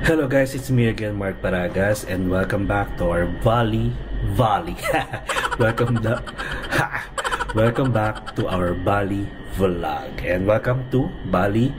Hello guys, it's me again, Mark Paragas, and welcome back to our Bali. welcome back to our Bali vlog, and welcome to Bali,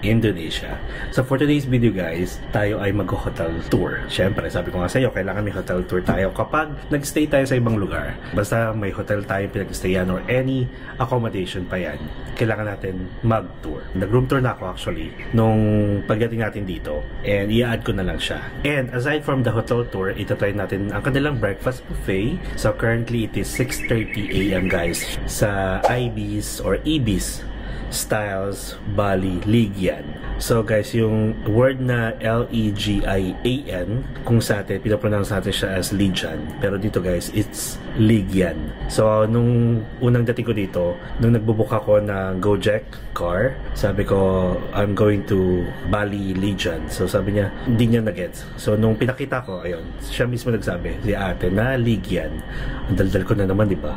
Indonesia. So for today's video guys, tayo ay mag-hotel tour. Siyempre, sabi ko nga sa iyo, kailangan may hotel tour tayo kapag nag-stay tayo sa ibang lugar. Basta may hotel tayo pinag-stayan or any accommodation pa yan, kailangan natin mag-tour. Nag-room tour na ako actually nung pagdating natin dito, and i-add ko na lang siya. And aside from the hotel tour, itatry natin ang kanilang breakfast buffet. So currently it is 6:30 AM guys sa Ibis or Ibis Styles Bali Ligian. So guys, yung word na L-E-G-I-A-N, kung sa atin, pinapronounce natin siya as Ligian. Pero dito guys, it's Ligian. So nung unang dating ko dito, nung nagbubook ako ng Gojek car, sabi ko, I'm going to Bali Ligian. So sabi niya, hindi niya na-gets. So nung pinakita ko, ayun, siya mismo nagsabi, si ate na Ligian. Ang daldal ko na naman, di ba?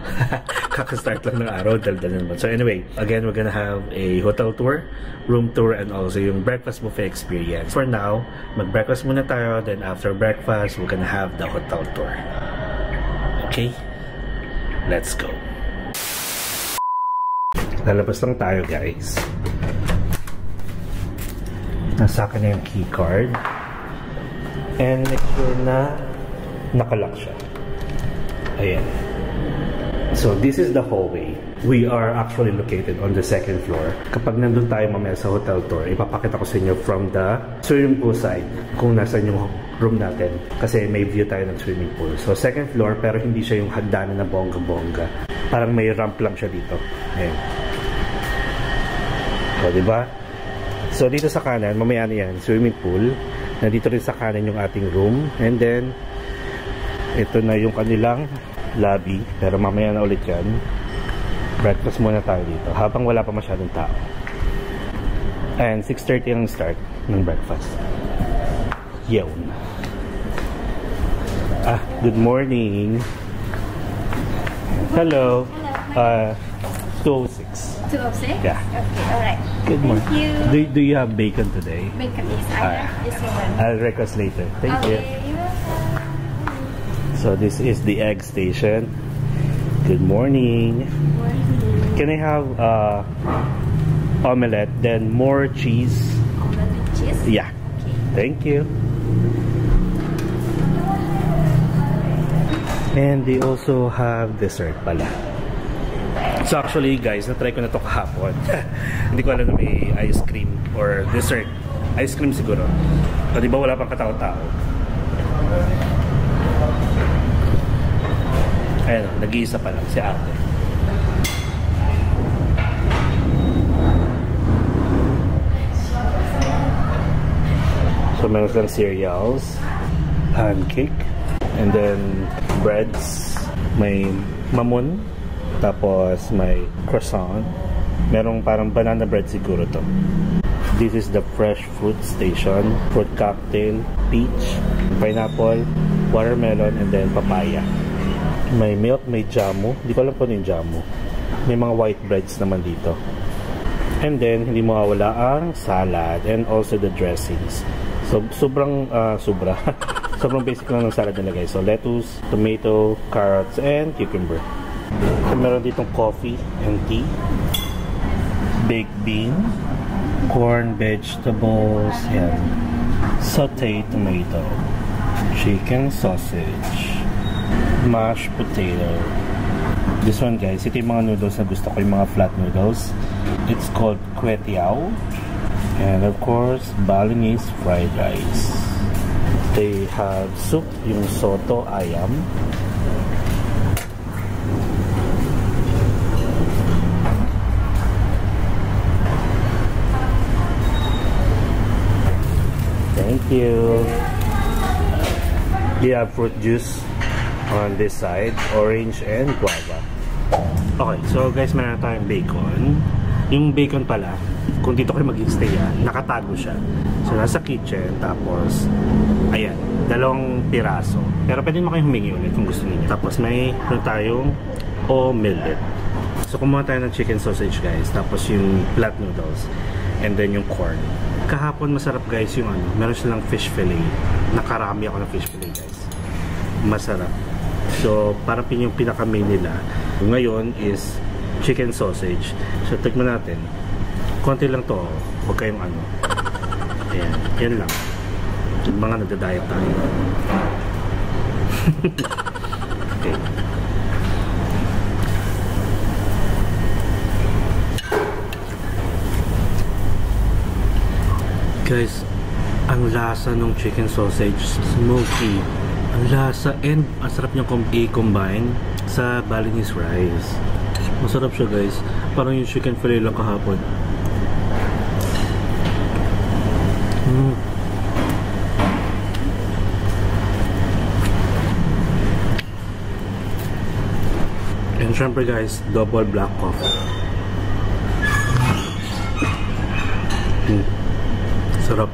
Kaka-start lang ng araw, daldal na naman. So anyway, again, we're gonna have a hotel tour, room tour, and also yung breakfast buffet experience. For now, mag-breakfast muna tayo, then after breakfast, we're gonna have the hotel tour. Okay? Let's go. Lalabas lang tayo guys. Nasa akin na yung key card. And make sure na nakalock siya. Ayan. So this is the hallway. We are actually located on the second floor. Kapag nandun tayo mamaya sa hotel tour, ipapakita ko sa inyo from the swimming pool side kung nasa yung room natin. Kasi may view tayo ng swimming pool. So second floor, pero hindi siya yung hagdanan na bongga-bongga. Parang may ramp lang siya dito. Ayan. So diba? So dito sa kanan, mamaya na yan, swimming pool. Nandito rin sa kanan yung ating room. And then, ito na yung kanilang lobby. Pero mamaya na ulit yan. Breakfast muna tayo dito habang wala pa masyadong tao. And 6:30 ang start ng breakfast. Yun. Good morning. Hello. 206. 206? Yeah. Okay, alright. Good morning. Thank you. Do you have bacon today? Bacon is one. I'll request later. Thank you. So this is the egg station. Good morning. Can I have omelette, then more cheese? Omelette with cheese? Yeah. Okay. Thank you. And they also have dessert pala. So actually guys, na-try ko na to kahapon. Hindi ko alam na may ice cream or dessert. Ice cream siguro. O diba wala pang katao-tao? Ayan, nag-iisa pa lang si ate. So meron silang cereals, pancake, and then breads. May mamon, tapos may croissant. Merong parang banana bread siguro to. This is the fresh fruit station. Fruit cocktail, peach, pineapple, watermelon, and then papaya. May milk, may jamu. Hindi ko alam po yung jamu. May mga white breads naman dito. And then, hindi mawawala ang salad and also the dressings. So, sobrang basic lang ng salad nila guys. So, lettuce, tomato, carrots, and cucumber. So, meron ditong coffee and tea. Baked bean, corn, vegetables, and sauteed tomato, chicken sausage, mashed potato. This one guys, ito yung mga noodles na gusto ko, yung mga flat noodles. It's called kwetiao. And of course, Balinese fried rice. They have soup, yung soto ayam. Thank you. They have fruit juice on this side, orange and guava. Okay, so guys, meron tayong bacon. Yung bacon pala, kung dito kayo mag-stay yan, nakatago siya. So nasa kitchen, tapos ayan, 2 piraso. Pero pwede mo kayong humingi ulit kung gusto niyo. Tapos may tayong omelette. So kumuha tayo ng chicken sausage guys, tapos yung flat noodles, and then yung corn. Kahapon masarap guys yung ano, meron silang fish fillet. Nakarami ako ng fish fillet guys. Masarap. So, parang yung pinaka-main nila. Ngayon is chicken sausage. So, tikman natin. Konti lang to. Huwag kayong ano. Ayan. Yan lang. Yung mga nagda-diet tayo. Okay. Guys, ang lasa ng chicken sausage, smoky. Ang lasa and ang sarap niyang i-combine sa Balinese rice. Masarap siya guys. Parang yung chicken fillet lang kahapon. And syempre guys, double black coffee. Sarap.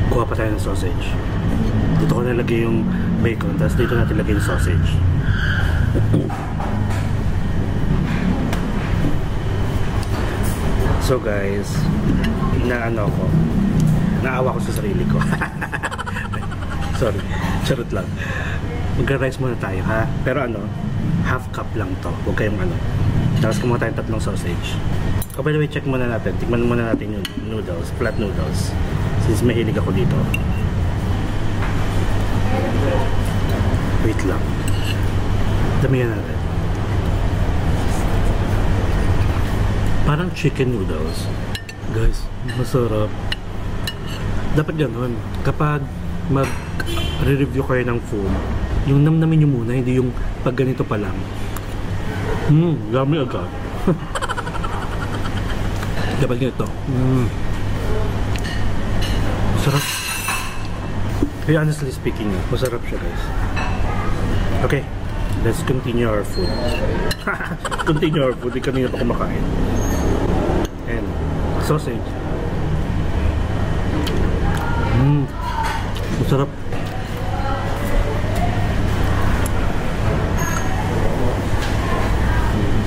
Kuha pa tayo ng sausage. Dito ko nalagay yung bacon, tapos dito natin lagay yung sausage. So guys, inaano ko, naawa ko sa sarili ko. Sorry, charot lang. Mag-rice muna tayo ha. Pero ano, half cup lang to. Huwag kayong ano. Tapos kumuha tayong tatlong sausage. Oh, by the way, check muna natin. Tikman muna natin yung noodles, flat noodles. Since mahilig ako dito. Wait lang. Damihan natin. Parang chicken noodles. Guys, masarap. Dapat ganun. Kapag mag-review kayo ng food, yung namnamin nyo muna, hindi yung pag ganito pa lang. Yummy agad. Dapat ganito. Masarap. Kaya honestly speaking, masarap siya guys. Okay, let's continue our food. Continue our food. Di kanina pa kumakain. And sausage. Masarap.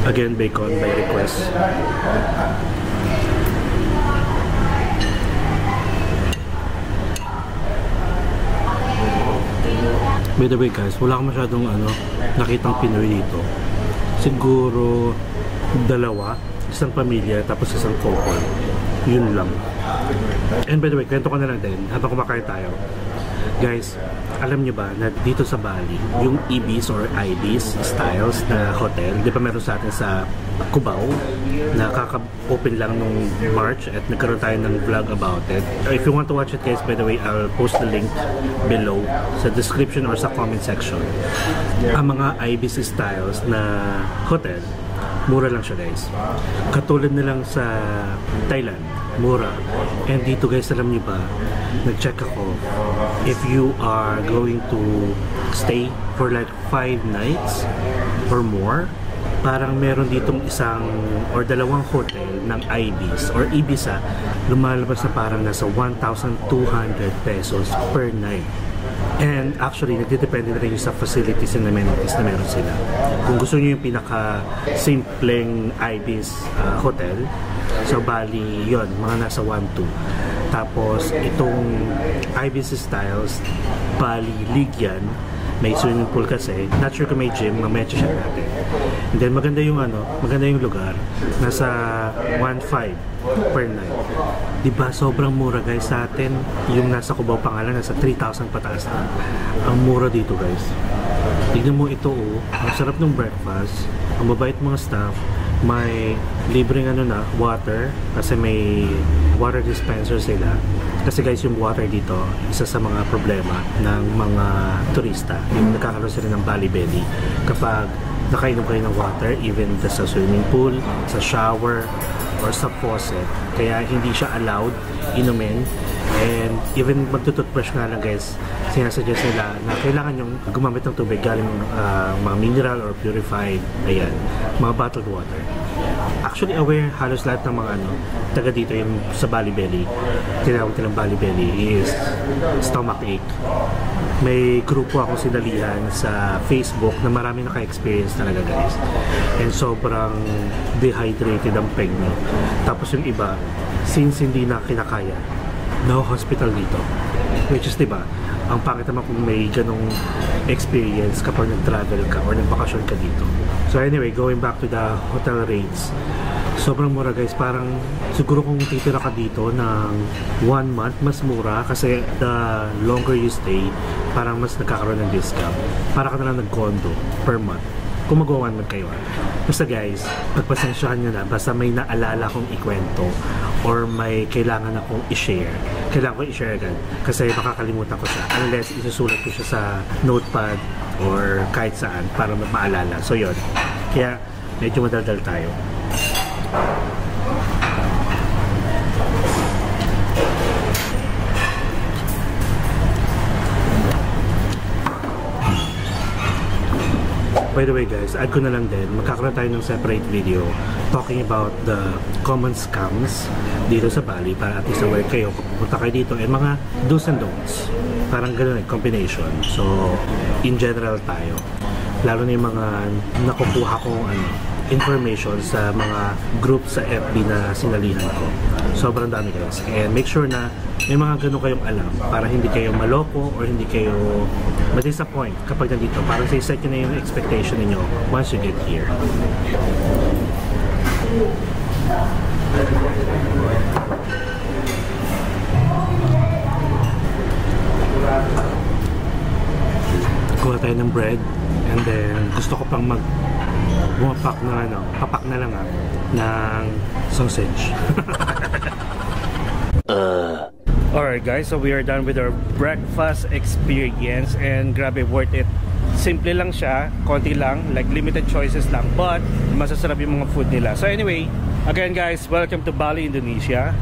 Again, bacon by request. By the way guys, wala akong masyadong nakitang Pinoy dito. Siguro dalawa, isang pamilya tapos isang couple. Yun lang. And by the way, kwento ko na lang din habang kumakain tayo. Guys, alam nyo ba na dito sa Bali, yung Ibis or Ibis styles na hotel, di ba meron sa atin sa Cubao na kaka-open lang nung March at nagkaroon tayo ng vlog about it. If you want to watch it guys, by the way, I'll post the link below sa description or sa comment section. Ang mga Ibis styles na hotel, mura lang siya guys. Katulad na lang sa Thailand, mura. And dito guys, alam niyo ba, nag-check ako, if you are going to stay for like 5 nights or more, parang meron ditong isang or dalawang hotel ng Ibis or Ibiza, lumalabas na parang nasa 1,200 pesos per night. And actually, nagdidepende na rin sa facilities and amenities na meron sila. Kung gusto nyo yung pinaka-simpleng Ibis hotel, so Bali, yon mga nasa 1,200. Tapos, itong Ibis Styles, Bali, Ligyan, may swimming pool kasi. Not sure kung may gym, mamaya check natin. And then, maganda yung lugar. Nasa 1,500 per night. Diba, sobrang mura guys sa atin. Yung nasa Cubao pangalan, nasa 3,000 pataas na. Ang mura dito guys. Tignan mo ito ang sarap ng breakfast. Ang mabait mga staff. May libreng water kasi may water dispenser sila. Kasi guys, yung water dito, isa sa mga problema ng mga turista, yung nagkakaroon sila ng belly belly kapag nakainom kayo ng water, even sa swimming pool, sa shower, or sa faucet. Kaya hindi siya allowed inumin. And even magtututbrush nga lang guys, sinasuggest nila na kailangan yung gumamit ng tubig galing mga mineral or purified, ayan, mga bottled water. Actually aware halos lahat ng mga taga dito yung sa belly belly, tinawag nilang belly belly is stomach ache. May grupo akong sinalihan sa Facebook na marami naka-experience talaga guys. And sobrang dehydrated ang peg nyo. Tapos yung iba, since hindi na kinakaya, no hospital dito. Which is, diba, ang pangit naman kung may ganong experience kapag nag-travel ka or nagbakasyon ka dito. So anyway, going back to the hotel rates, sobrang mura guys. Parang siguro kung titira ka dito ng 1 month, mas mura kasi the longer you stay, parang mas nagkakaroon ng discount. Para ka na lang nag-condo per month kung mag-1 month kayo. Basta guys, pagpasensyahan nyo na, basta may naalala kong ikwento or may kailangan akong i-share, kailangan ko i-share agad kasi makakalimutan ko siya unless isusulat ko siya sa notepad or kahit saan para maalala. So yun, kaya medyo madaldal tayo. By the way guys, add ko na lang din, magkakaroon tayo ng separate video talking about the common scams dito sa Bali para at least aware kayo kung pupunta kayo dito and mga do's and don'ts. Parang ganun combination. So, in general tayo. Lalo na yung mga nakukuha kong information sa mga group sa FB na sinalihan ko. Sobrang dami guys. And make sure na may mga ganun kayong alam para hindi kayo maloko or hindi kayo ma-disappoint kapag nandito. Parang set nyo na yung expectation niyo once you get here. Kuha tayo ng bread and then gusto ko pang bumapak na papak na lang ng sausage. Alright guys, so we are done with our breakfast experience and grabe, worth it. Simple lang siya, konti lang, like limited choices lang, but masasarap yung mga food nila. So anyway, again guys, welcome to Bali, Indonesia.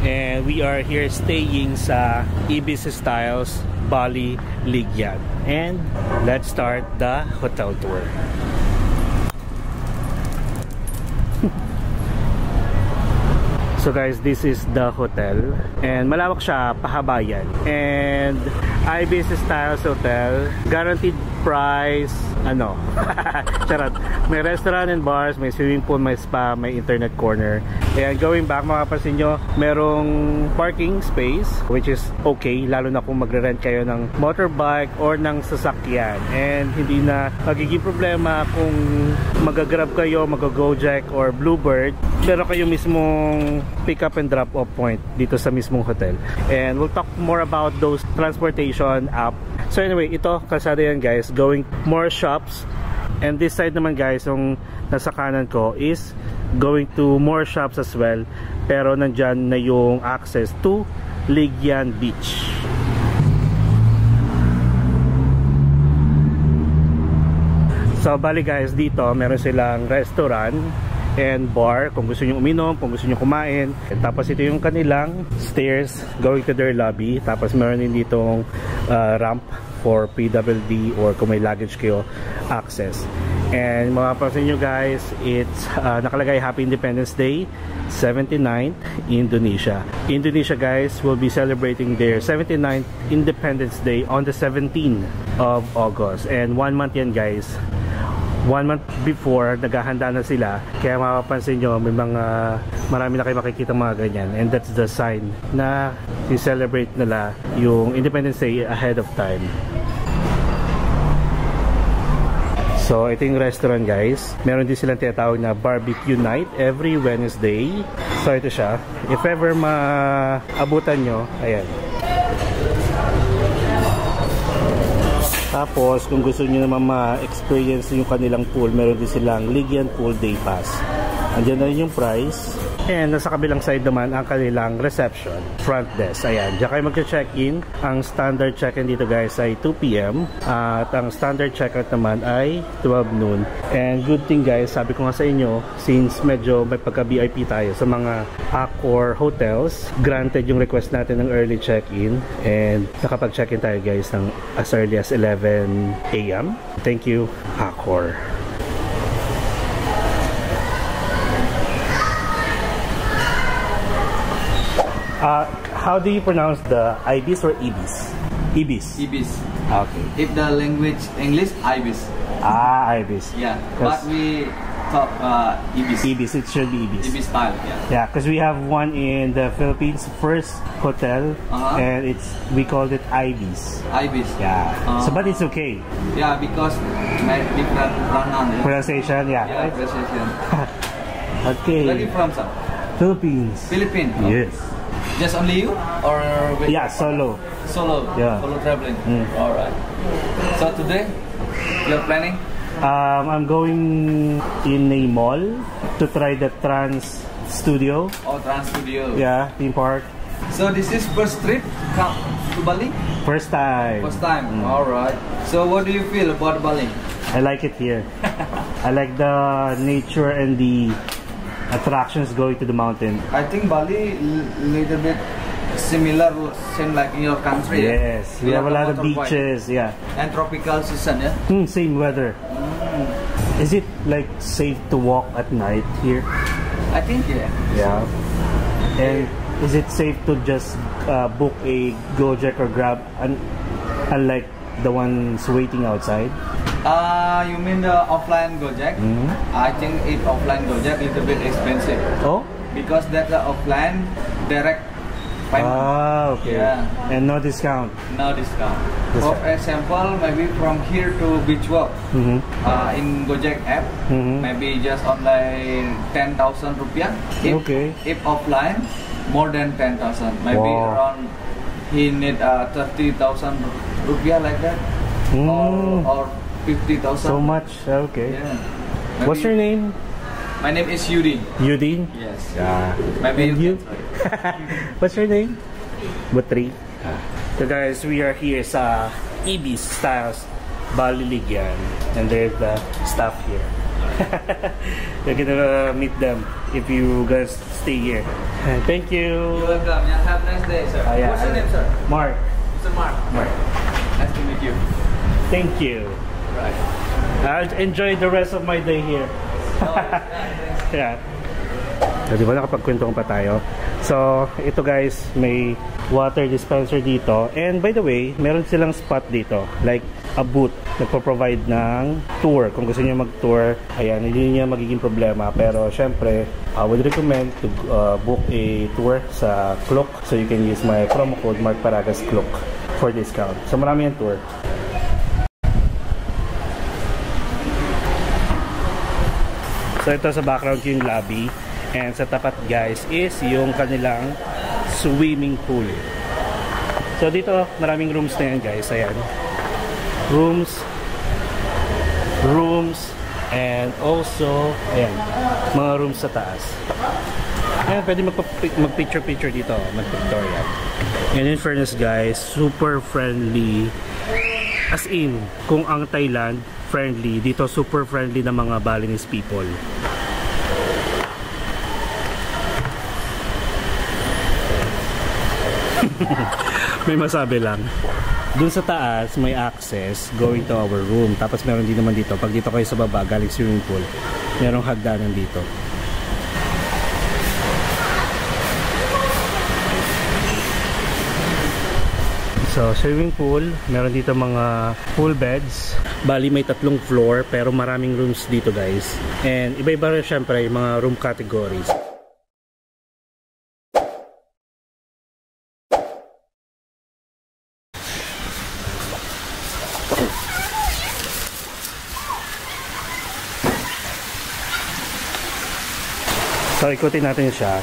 And we are here staying sa Ibis Styles Bali Ligyan. And let's start the hotel tour. So guys, this is the hotel and malawak siya, pahaba yan. And Ibis Styles Hotel, guaranteed price, charot. May restaurant and bars, may swimming pool, may spa, may internet corner. And going back, makapansin nyo, merong parking space which is okay, lalo na kung magre-rent kayo ng motorbike or ng sasakyan. And hindi na magiging problema kung mag-grab kayo, mag-Gojek or Bluebird, pero kayo mismong pick up and drop off point dito sa mismong hotel. And we'll talk more about those transportation app. So anyway, ito kalsada yan guys, going more shops. And this side naman guys, yung nasa kanan ko is going to more shops as well, pero nandyan na yung access to Ligyan Beach. So bali guys, dito meron silang restaurant and bar kung gusto nyo uminom, kung gusto nyo kumain. Tapos ito yung kanilang stairs going to their lobby. Tapos meron din ditong ramp for PWD or kung may luggage kayo, access. And mapapansin nyo guys, it's nakalagay Happy Independence Day 79th Indonesia. Indonesia guys will be celebrating their 79th Independence Day on the 17th of August. And 1 month yan guys. 1 month before, naghahanda na sila. Kaya mapapansin nyo, may marami na kayo makikita mga ganyan. And that's the sign na i-celebrate nila yung Independence Day ahead of time. So, ito yung restaurant guys. Meron din silang tinatawag na Barbecue Night every Wednesday. So, ito siya. If ever maabutan nyo, ayan. Tapos, kung gusto niyo naman ma-experience yung kanilang pool, meron din silang Ligyan Pool Day Pass. Andiyan na rin yung price. And nasa kabilang side naman ang kanilang reception, front desk. Ayan, diyan kayo mag-check-in. Ang standard check-in dito guys ay 2 PM. At ang standard check-out naman ay 12 noon. And good thing guys, sabi ko nga sa inyo, since medyo may pagka-VIP tayo sa mga Accor hotels, granted yung request natin ng early check-in. And nakapag-check-in tayo guys ng as early as 11 AM. Thank you, Accor. How do you pronounce the Ibis or Ibis? Ibis. Ibis. Okay. If the language English, Ibis. Ah, Ibis. Yeah. But we top Ibis. Ibis, it should be Ibis. Ibis style, yeah. Yeah, because we have one in the Philippines, first hotel, and we called it Ibis. Ibis. Yeah. So, but it's okay. Yeah, because my different pronunciation. Yeah. Yeah, pronunciation. Okay. Where are you from, sir? Philippines. Philippines. Oh. Yes. Just only you, or with Yeah, solo. Solo. Yeah. Solo traveling. All right. So today, you're planning? I'm going in a mall to try the Trans Studio. Oh, Trans Studio. Yeah, theme park. So this is first trip come to Bali? First time. First time. All right. So what do you feel about Bali? I like it here. I like the nature and the attractions going to the mountain. I think Bali little bit similar, same like in your country. Yes, we have a lot of beaches. Yeah. And tropical season, yeah. Same weather. Is it like safe to walk at night here? I think yeah. Yeah. And is it safe to just book a Gojek or Grab, unlike the ones waiting outside? You mean the offline Gojek? I think if offline Gojek is a bit expensive. Oh? Because that's the offline direct payment. Ah, okay. Yeah. And no discount? No discount. For example, maybe from here to Beach Walk, in Gojek app, maybe just only 10,000 rupiah. If offline, more than 10,000. Maybe around, he need 30,000 rupiah like that. Or 50,000. So much? Okay. Yeah. What's your name? My name is Yudi. Yudi? Yes. Yeah. Maybe and you? What's your name? Butri. So guys, we are here sa Ibis Styles Baliligyan, and there's the staff here. You're gonna meet them if you guys stay here. Thank you. You're welcome. Yeah, have a nice day, sir. Yeah. What's your name, sir? Mark. Mr. Mark. Mark. Nice to meet you. Thank you. Right. I'll enjoy the rest of my day here. Yeah. So, di ba nakapagkwentuhan pa tayo? So, ito guys, may water dispenser dito. And by the way, meron silang spot dito. Like a booth. Nagpo-provide ng tour. Kung gusto niyo mag-tour, ayan, hindi niya magiging problema. Pero, syempre, I would recommend to book a tour sa Klook. So, you can use my promo code Mark_Paragas Klook for discount. So, marami yung tour. So ito sa background yung lobby, and sa tapat guys is yung kanilang swimming pool. So dito maraming rooms na yan guys, ayan. Rooms and also ayan, mga rooms sa taas. Ayan, pwede mag-picture dito, mag-pictorial. And in fairness guys, super friendly. As in, kung ang Thailand friendly, dito super friendly na mga Balinese people. May masabi lang. Dun sa taas, may access going to our room. Tapos meron din naman dito. Pag dito kayo sa baba, galing swimming pool, merong hagdanan dito. So, swimming pool, meron dito mga pool beds. Bali may 3 floor pero maraming rooms dito guys. And iba-iba rin syempre yung mga room categories. So, ikutin natin siya.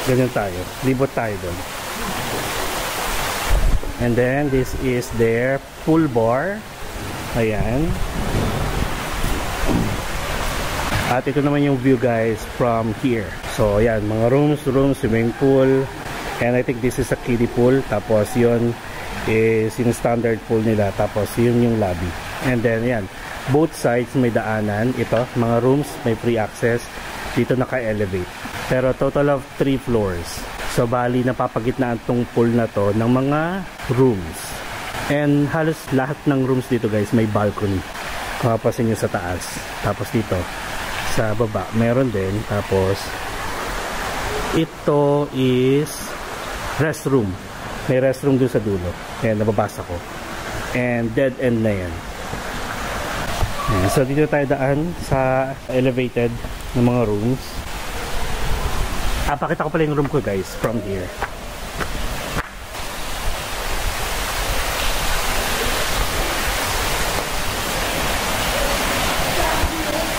Ganyan tayo. Libot tayo doon. And then, this is their pool bar. Ayan. At ito naman yung view guys from here. So, ayan. Mga rooms, swimming pool. And I think this is a kiddie pool. Tapos, yun is yung standard pool nila. Tapos, yun yung lobby. And then, ayan. Both sides may daanan. Ito, mga rooms, may free access. Dito naka-elevate. Pero total of 3 floors. So bali napapagitnaan tong pool na to ng mga rooms. And halos lahat ng rooms dito guys may balcony. Mapapansin nyo sa taas. Tapos dito sa baba meron din. Tapos ito is restroom. May restroom doon sa dulo. Ayan, nababasa ko. And dead end na yan. Ayan, so dito tayo daan sa elevated ng mga rooms. Pakita ko pala yung room ko guys from here.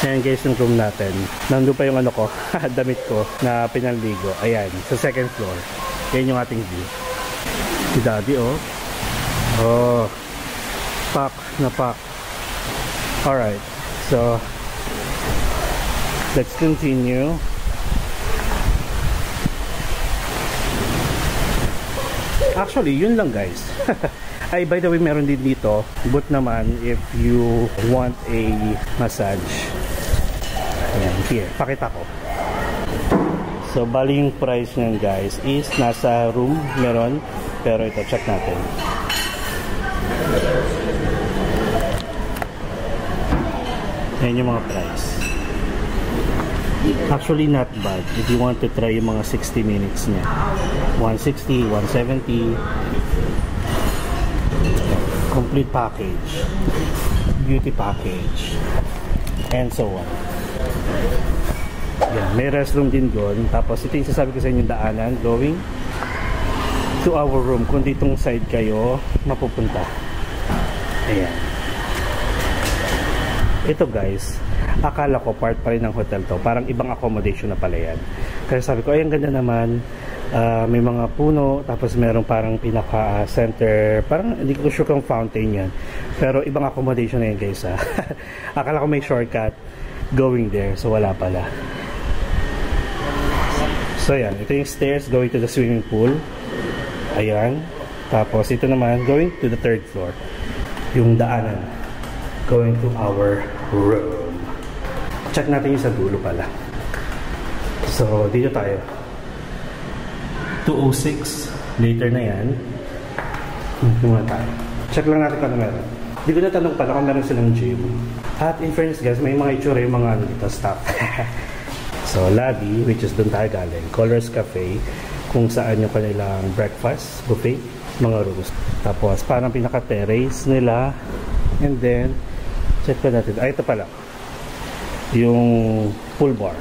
Ayan guys yung room natin. Nandun pa yung ano ko, damit ko na pinaligo. Ayan, sa second floor. Yan yung ating view. Si Daddy oh. Oh, pack na pack. Alright, so let's continue. Actually, yun lang guys. Ay, by the way, meron din dito boot naman if you want a massage. Ayan, here, pakita ko. So, bali yung price niyan guys is nasa room meron. Pero ito, check natin. Ayan yung mga price. Actually, not bad. If you want to try yung mga 60 minutes niya. 160, 170. Complete package. Beauty package. And so on. Yan, may restroom din doon. Tapos ito yung sasabi ko sa inyo daanan going to our room. Kung ditong side kayo mapupunta. Ayan. Ito guys, akala ko part pa rin ng hotel to. Parang ibang accommodation na pala yan. Kaya sabi ko, ay ang ganda naman. May mga puno. Tapos merong parang pinaka center. Parang hindi ko sure kung fountain yan. Pero ibang accommodation na yan guys. Akala ko may shortcut going there. So wala pala. So yan, ito yung stairs going to the swimming pool. Ayan. Tapos ito naman going to the third floor. Yung daanan going to our room. Check natin yung sa dulo pala. So dito tayo. 206. Later na yan. Muna tayo. Check lang natin kung ano meron. Hindi ko natanong pala kung meron silang gym. At in fairness guys, may mga itsura yung mga ano dito, staff. So lobby, which is doon tayo galing. Colors Cafe, kung saan yung kanilang breakfast, buffet, mga rooms. Tapos parang pinaka-terrace nila. And then, check pa natin. Ay, ito pala. Yung pool bar.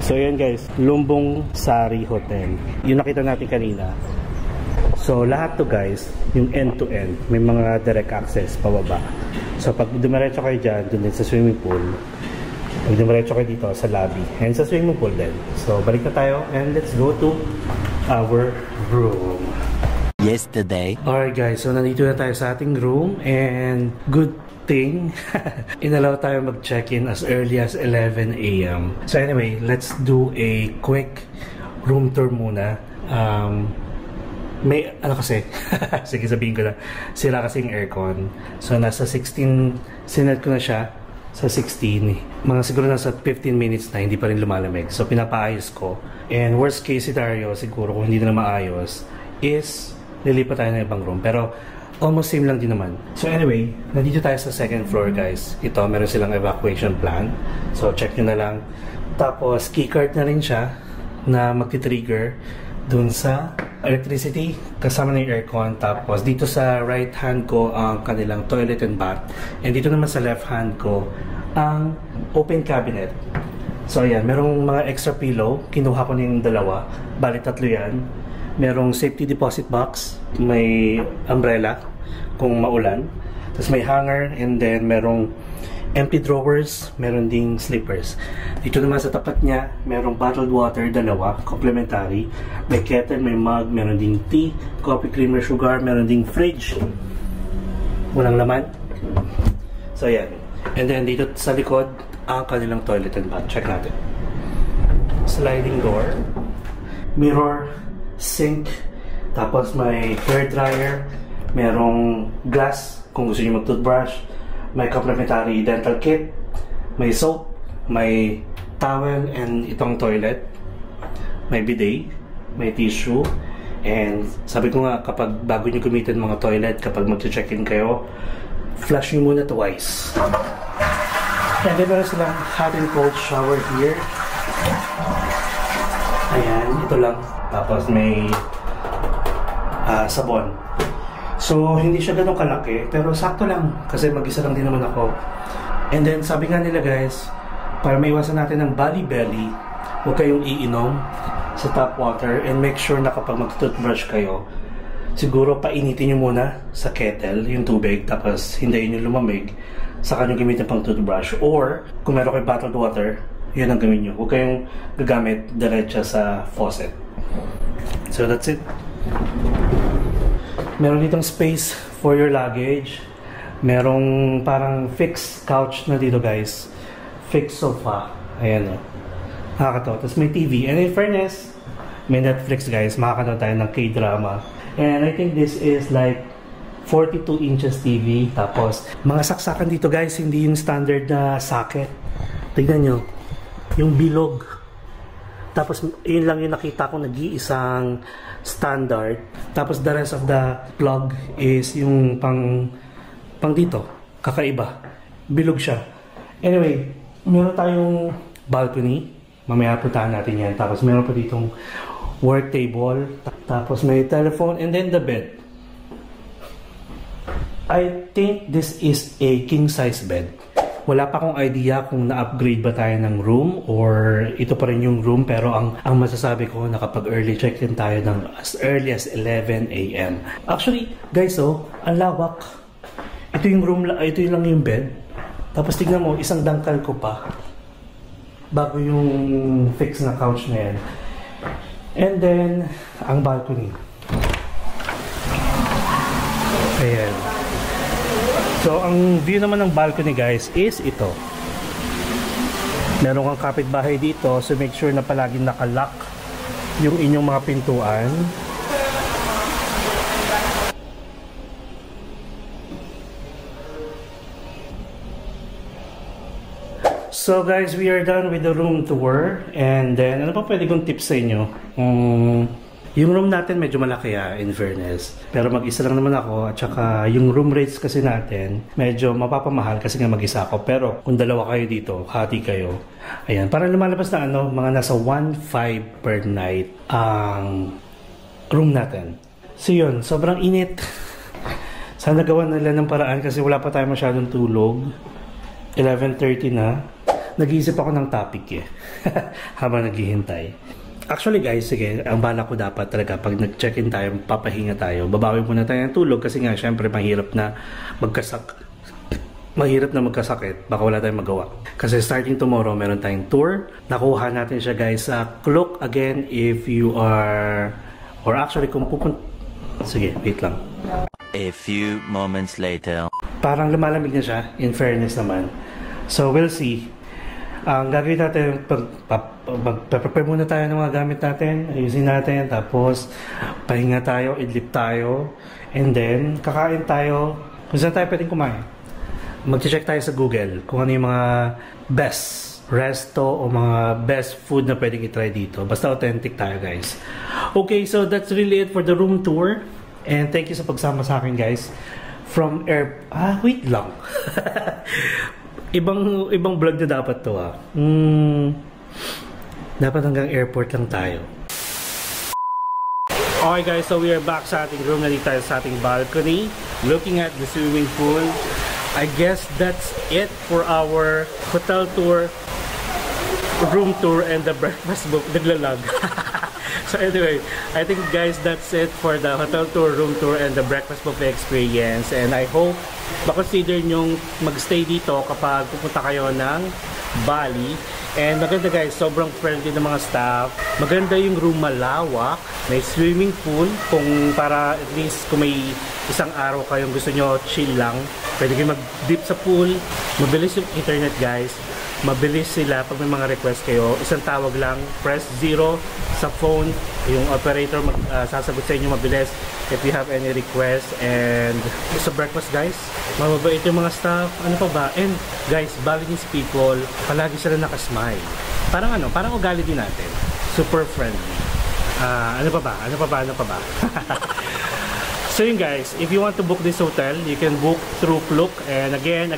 So yan guys, Lumbong Sari Hotel. Yung nakita natin kanina. So lahat to guys, yung end-to-end, may mga direct access pababa. So pag dumiretso kayo dyan, dun din sa swimming pool. Pag dumiretso kayo dito sa lobby. And sa swimming pool din. So balik na tayo and let's go to our room. Yesterday. Alright guys, so nandito na tayo sa ating room and good thing, inalaw tayo mag-check-in as early as 11 AM. So anyway, let's do a quick room tour muna. May, ano kasi, sige sabihin ko na, sira kasi yung aircon. So nasa 16, sinet ko na siya sa 16. Mga siguro nasa 15 minutes na, hindi pa rin lumalamig. So pinapaayos ko. And worst case scenario, siguro kung hindi na maayos, is lilipat tayo ng ibang room. Pero almost same lang din naman. So anyway, nandito tayo sa second floor guys. Ito, meron silang evacuation plan. So check nyo na lang. Tapos keycard na rin siya na magti-trigger dun sa electricity kasama ng aircon. Tapos dito sa right hand ko ang kanilang toilet and bath. And dito naman sa left hand ko ang open cabinet. So ayan, merong mga extra pillow. Kinuha ko ng dalawa. Bali tatlo yan. Merong safety deposit box. May umbrella kung maulan. Tapos may hanger and then merong empty drawers, meron ding slippers. Dito naman sa tapat niya, merong bottled water, dalawa, complementary. May kettle, may mug, meron ding tea, coffee creamer, sugar, meron ding fridge. Walang laman. So yan. And then dito sa likod, ang kanilang toilet and bath. Check natin. Sliding door. Mirror. Sink. Tapos may hair dryer. Merong glass kung gusto niyo mag-toothbrush. May complementary dental kit, may soap, may towel and itong toilet, may bidet, may tissue, and sabi ko nga kapag bago nyo gamitin mga toilet, kapag mag-check-in kayo, flush nyo muna twice. And then meron silang hot and cold shower here. Ayan, ito lang. Tapos may sabon. So, hindi siya ganun kalaki, pero sakto lang kasi mag-isa lang din naman ako. And then, sabi nga nila guys, para maiwasan natin ng bali belly, huwag kayong iinom sa tap water and make sure na kapag mag-toothbrush kayo, siguro painitin nyo muna sa kettle yung tubig, tapos hintayin nyo lumamig, saka nyo gamitin pang toothbrush. Or, kung meron kayo bottled water, yun ang gawin nyo. Huwag kayong gagamit diretso sa faucet. So, that's it. Meron ditong space for your luggage. Merong parang fixed couch na dito guys. Fixed sofa. Ayan o. Nakakatawa. Tapos may TV. And in fairness, may Netflix guys. Makakatawa tayo ng K-drama. And I think this is like 42 inches TV. Tapos, mga saksakan dito guys, hindi yung standard na socket. Tignan nyo. Yung bilog. Tapos, yun lang yung nakita ko nag-iisang standard. Tapos, the rest of the plug is yung pang dito. Kakaiba. Bilog siya. Anyway, meron tayong balcony. Mamaya puntahan natin yan. Tapos, meron pa ditong work table. Tapos, may telephone. And then, the bed. I think this is a king-size bed. Wala pa akong idea kung na-upgrade ba tayo ng room or ito pa rin yung room, pero ang masasabi ko na kapag early check-in tayo ng as early as 11 AM. Actually, guys, ang lawak. Ito yung room, ito lang yung bed. Tapos tignan mo, isang dangkal ko pa bago yung fixed na couch na yan. And then, ang balcony. Ayan. So, ang view naman ng balcony guys is ito. Meron kang kapitbahay dito, so make sure na palaging nakalock yung inyong mga pintuan. So guys, we are done with the room tour. And then, ano pa pwede kong tips sa inyo? Yung room natin medyo malaki in fairness. Pero mag-isa lang naman ako. At saka yung room rates kasi natin medyo mapapamahal kasi nga mag-isa ako. Pero kung dalawa kayo dito, hati kayo. Ayan, parang lumalabas na mga nasa 1.5 per night ang room natin. So yun, sobrang init. Sana gawan nila ng paraan kasi wala pa tayo masyadong tulog. 11:30 na. Nag-iisip ako ng topic habang naghihintay. Actually guys, sige, ang bala ko dapat talaga pag nag-check-in tayo, papahinga tayo, babawi muna tayo ng tulog kasi nga syempre mahirap na magkasakit, baka wala tayong magawa. Kasi starting tomorrow, meron tayong tour. Nakuha natin siya guys sa Klook again if you are, or actually kung sige, wait lang. A few moments later. Parang lumalamig na siya, in fairness naman. So we'll see. Ang gagawin natin, prepare muna tayo ng mga gamit natin, ayusin natin, tapos pahinga tayo, idlip tayo, and then kakain tayo, kung saan tayo pwedeng kumain. Mag-check tayo sa Google kung ano yung mga best resto o mga best food na pwedeng itry dito. Basta authentic tayo guys. Okay, so that's really it for the room tour, and thank you sa pagsama sa akin guys. From wait lang. Ibang vlog na dapat to Dapat hanggang airport lang tayo. Okay guys, so we are back sa ating room. Nandito tayo sa ating balcony, looking at the swimming pool. I guess that's it for our hotel tour, room tour, and the breakfast book. Naglalag. So anyway, I think guys, that's it for the hotel tour, room tour, and the breakfast buffet experience. And I hope makonsider nyong magstay dito kapag pupunta kayo ng Bali. And maganda guys, sobrang friendly ng mga staff. Maganda yung room, malawak. May swimming pool kung para at least kung may isang araw kayong gusto nyo chill lang, pwede kayo mag-dip sa pool. Mabilis yung internet guys. Mabilis sila pag may mga request kayo. Isang tawag lang, press 0 sa phone. Yung operator sasagot sa inyo mabilis if you have any request. And sa breakfast guys, mababait yung mga staff. Ano pa ba? And guys, Balinese people, palagi sila nakasmile. Parang ugali din natin. Super friendly. Ano pa ba? So yun guys, if you want to book this hotel, you can book through Klook. And again,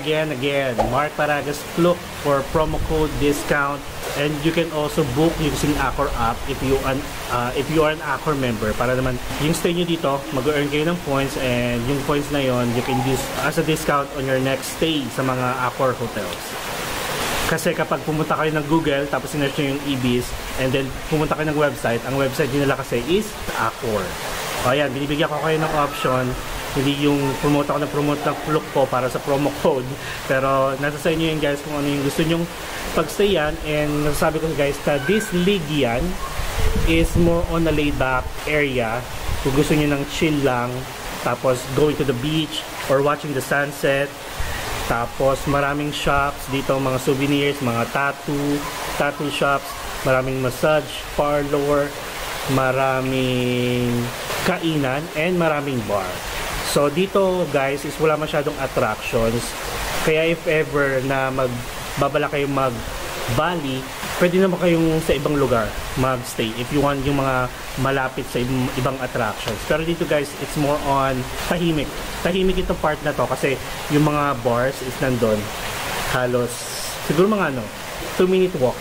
Mark Paragas Klook for promo code discount. And you can also book using Accor app if you are an Accor member. Para naman, yung stay nyo dito, mag-earn kayo ng points. And yung points na yon, you can use as a discount on your next stay sa mga Accor hotels. Kasi kapag pumunta kayo ng Google, tapos sinearch nyo yung Ibis, and then pumunta kayo ng website, ang website nila kasi is Accor. O ayan, binibigyan ko kayo ng option, hindi yung promote ng Klook ko para sa promo code, pero nasa sa inyo yun guys kung ano yung gusto nyong pagstayan. And nasasabi ko guys na this Legian is more on a laid back area. Kung gusto nyo ng chill lang, tapos going to the beach or watching the sunset. Tapos maraming shops dito, mga souvenirs, mga tattoo shops, maraming massage parlor, maraming kainan, and maraming bar. So dito guys is wala masyadong attractions. Kaya if ever na magbabala kayo mag-Bali, pwede naman kayong sa ibang lugar magstay if you want yung mga malapit sa ibang attractions. Pero dito guys, it's more on tahimik. Tahimik itong part na to kasi yung mga bars is nandun. Halos, siguro mga 2-minute walk.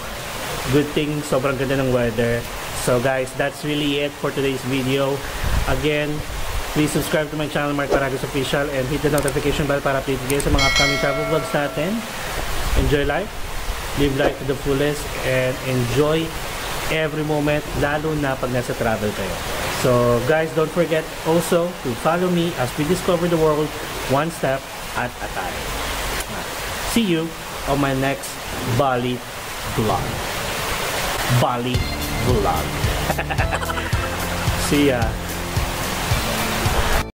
Good thing, sobrang ganda ng weather. So guys, that's really it for today's video. Again, please subscribe to my channel, Mark Paragas Official, and hit the notification bell para update kayo sa mga upcoming travel vlogs natin. Enjoy life, live life to the fullest, and enjoy every moment, lalo na pag nasa travel kayo. So guys, don't forget also to follow me as we discover the world one step at a time. See you on my next Bali vlog. Bali vlog. See ya.